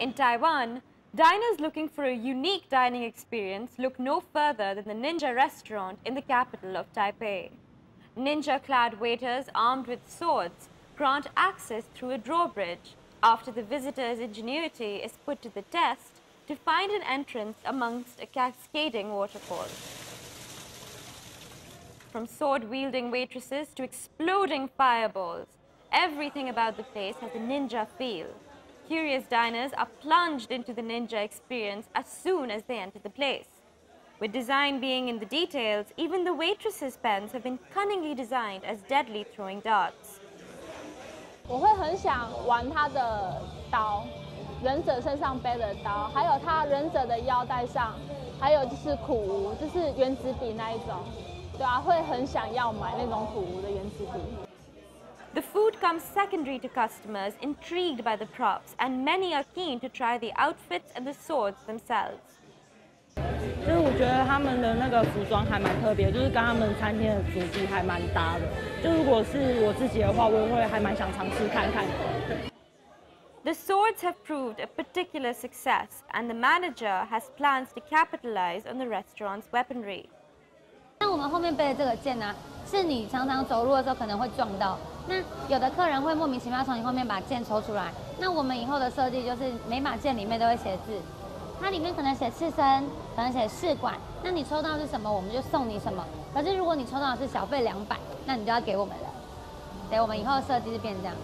In Taiwan, diners looking for a unique dining experience look no further than the Ninja restaurant in the capital of Taipei. Ninja-clad waiters armed with swords grant access through a drawbridge after the visitor's ingenuity is put to the test to find an entrance amongst a cascading waterfall. From sword-wielding waitresses to exploding fireballs, everything about the place has a ninja feel. Curious diners are plunged into the ninja experience as soon as they enter the place. With design being in the details, even the waitress's pens have been cunningly designed as deadly throwing darts. 我会很想玩他的刀，忍者身上背的刀，还有他忍者的腰带上，还有就是苦无，就是原子笔那一种，对啊，会很想要买那种苦无的原子笔。 The food comes secondary to customers intrigued by the props, and many are keen to try the outfits and the swords themselves. 就是我觉得他们的那个服装还蛮特别，就是跟他们餐厅的主题还蛮搭的。就如果是我自己的话，我也会还蛮想尝试看看。The swords have proved a particular success, and the manager has plans to capitalize on the restaurant's weaponry. 像我们后面背的这个剑呢，是你常常走路的时候可能会撞到。那有的客人会莫名其妙从你后面把剑抽出来。那我们以后的设计就是每把剑里面都会写字，它里面可能写刺身，可能写试管。那你抽到是什么，我们就送你什么。可是如果你抽到的是小费200，那你就要给我们了。对，我们以后的设计是变这样。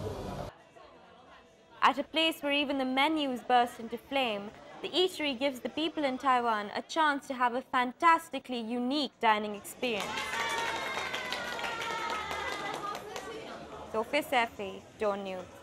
At a place where even the menus burst into flame, the eatery gives the people in Taiwan a chance to have a fantastically unique dining experience. Sophia Saifi, DawnNews.